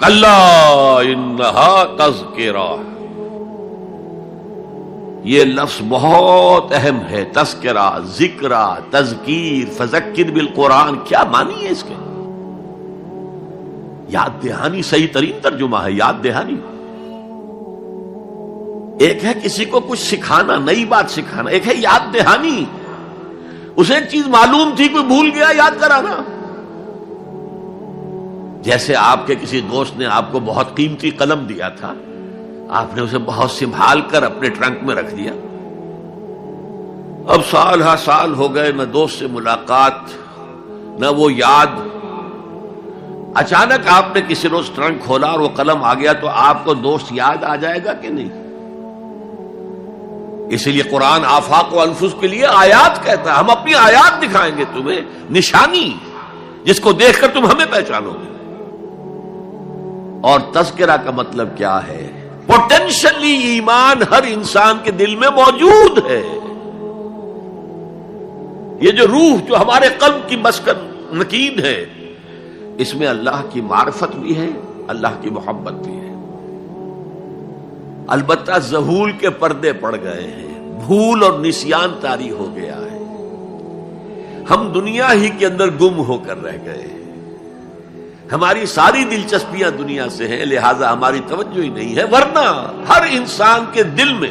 کلا انہا تذکرہ، یہ لفظ بہت اہم ہے. تذکرہ، ذکرہ، تذکیر، فذکر بالقرآن، کیا معنی ہے اس کے؟ یاد دہانی صحیح ترین ترجمہ ہے، یاد دہانی. ایک ہے کسی کو کچھ سکھانا، نئی بات سکھانا، ایک ہے یاد دہانی. اسے ایک چیز معلوم تھی، کوئی بھول گیا، یاد کرانا. جیسے آپ کے کسی دوست نے آپ کو بہت قیمتی قلم دیا تھا، آپ نے اسے بہت سنبھال کر اپنے ٹرنک میں رکھ دیا. اب سال ہا سال ہو گئے، نہ دوست سے ملاقات، نہ وہ یاد. اچانک آپ نے کسی روز ٹرنک کھولا اور وہ قلم آ گیا، تو آپ کو دوست یاد آ جائے گا کہ نہیں؟ اسی لیے قرآن آفاق و انفس کے لیے آیات کہتا ہے. ہم اپنی آیات دکھائیں گے تمہیں، نشانی جس کو دیکھ کر تم ہمیں پہچانو گے. اور تذکرہ کا مطلب کیا ہے؟ پوٹینشلی ایمان ہر انسان کے دل میں موجود ہے. یہ جو روح جو ہمارے قلب کی مسکن مکین ہے، اس میں اللہ کی معرفت بھی ہے، اللہ کی محبت بھی ہے. البتہ ذہول کے پردے پڑ گئے ہیں، بھول اور نسیان طاری ہو گیا ہے. ہم دنیا ہی کے اندر گم ہو کر رہ گئے ہیں. ہماری ساری دلچسپیاں دنیا سے ہیں، لہذا ہماری توجہ ہی نہیں ہے. ورنہ ہر انسان کے دل میں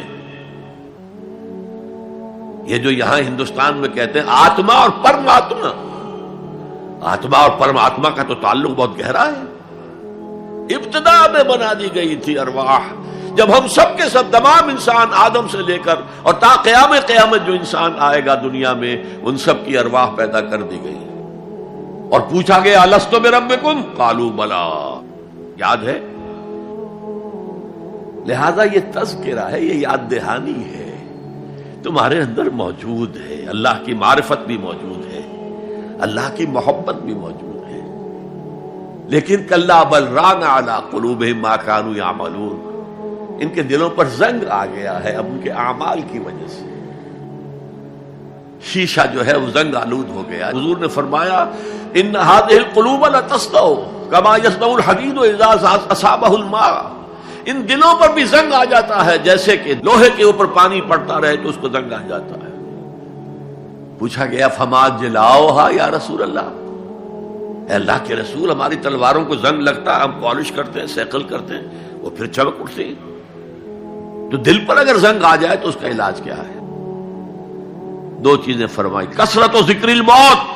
یہ جو یہاں ہندوستان میں کہتے ہیں آتما اور پرماتما، آتما اور پرماتما کا تو تعلق بہت گہرا ہے. ابتدا میں بنا دی گئی تھی ارواح، جب ہم سب کے سب تمام انسان آدم سے لے کر اور تا قیامت جو انسان آئے گا دنیا میں، ان سب کی ارواح پیدا کر دی گئی. اور پوچھا گیا الست بربکم قالوا بلا، یاد ہے؟ لہذا یہ تذکرہ ہے، یہ یاد دہانی ہے، تمہارے اندر موجود ہے. اللہ کی معرفت بھی موجود ہے، اللہ کی محبت بھی موجود ہے. لیکن کلا بل ران علی قلوبہم ما کانوا یعملون، ان کے دلوں پر زنگ آ گیا ہے اب ان کے اعمال کی وجہ سے. شیشہ جو ہے وہ زنگ آلود ہو گیا. حضور نے فرمایا ان هذه القلوب لتصدع كما يصدع الحديد اذا اصابه الماء، ان دلوں پر بھی زنگ آ جاتا ہے جیسے کہ لوہے کے اوپر پانی پڑتا رہے تو اس کو زنگ آ جاتا ہے. پوچھا گیا فما جلاؤها یا رسول اللہ، اے اللہ کے رسول ہماری تلواروں کو زنگ لگتا، ہم پالش کرتے ہیں، سیکل کرتے ہیں، وہ پھر چمک اٹھتی. تو دل پر اگر زنگ آ جائے تو اس کا علاج کیا ہے؟ دو چیزیں فرمائی، کثرت و ذکر الموت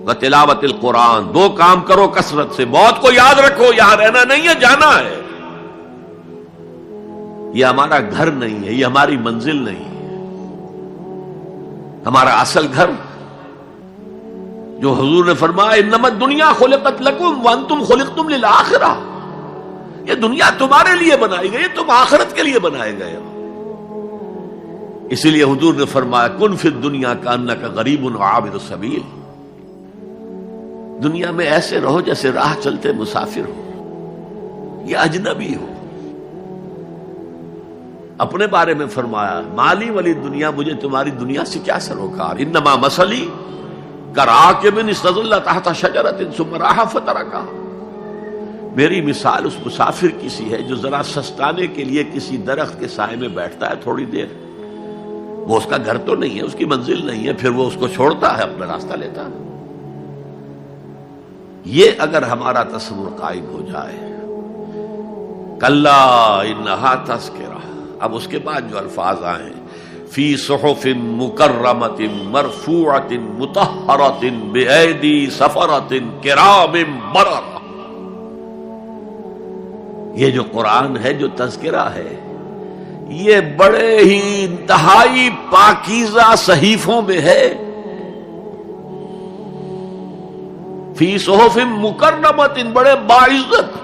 و تلاوت القرآن. دو کام کرو کثرت سے، موت کو یاد رکھو، یہاں رہنا نہیں ہے، جانا ہے. یہ ہمارا گھر نہیں ہے، یہ ہماری منزل نہیں ہے. ہمارا اصل گھر جو حضور نے فرمایا انما الدنیا خلقت لکم وانتم خلقتم للآخرہ، یہ دنیا تمہارے لیے بنائی گئی، تم آخرت کے لیے بنائے گئے ہو. اسی لیے حضور نے فرمایا کن فی الدنیا کانک غریب وعابر السبیل، دنیا میں ایسے رہو جیسے راہ چلتے مسافر ہو یا اجنبی ہو. اپنے بارے میں فرمایا مالی ولی دنیا، مجھے تمہاری دنیا سے کیا سروکار، انما مثلی کراکب استظل تحت شجرۃ ثم راح فترکھا، میری مثال اس مسافر کی سی ہے جو ذرا سستانے کے لیے کسی درخت کے سائے میں بیٹھتا ہے تھوڑی دیر. وہ اس کا گھر تو نہیں ہے، اس کی منزل نہیں ہے، پھر وہ اس کو چھوڑتا ہے، اپنا راستہ لیتا ہے. یہ اگر ہمارا تصور قائم ہو جائے، کلا انہا تذکرہ. اب اس کے بعد جو الفاظ آئے فی صحف مکرمۃ مرفوعۃ مطہرۃ بایدی سفرۃ کرام بررہ، یہ جو قرآن ہے، جو تذکرہ ہے، یہ بڑے ہی انتہائی پاکیزہ صحیفوں میں ہے. فی صحف مکرمۃ، بڑے باعزت،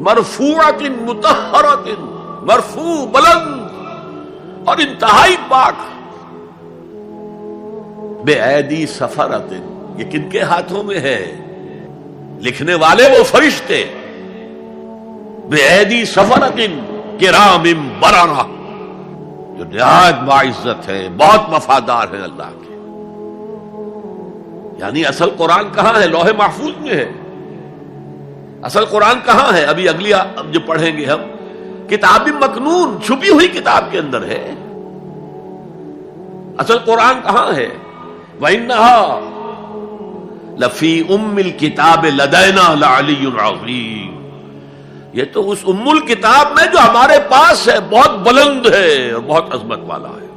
مرفوعۃ مطہرۃ، مرفوع بلند اور انتہائی پاک. بے ایدی سفرۃ، یہ کن کے ہاتھوں میں ہے؟ لکھنے والے وہ فرشتے. بے ایدی سفرۃ کرام بررہ، جو نہایت باعزت ہے، بہت وفادار ہے اللہ کے. یعنی اصل قرآن کہاں ہے؟ لوح محفوظ میں ہے. اصل قرآن کہاں ہے؟ ابھی اگلی جو پڑھیں گے ہم، کتاب مکنون، چھپی ہوئی کتاب کے اندر ہے. اصل قرآن کہاں ہے؟ وَإِنَّهَا لَفِي أُمِّ الْكِتَابِ لَدَيْنَا لَعَلِيٌّ عَظِيمٌ. یہ تو اس ام الکتاب میں جو ہمارے پاس ہے، بہت بلند ہے اور بہت عظمت والا ہے.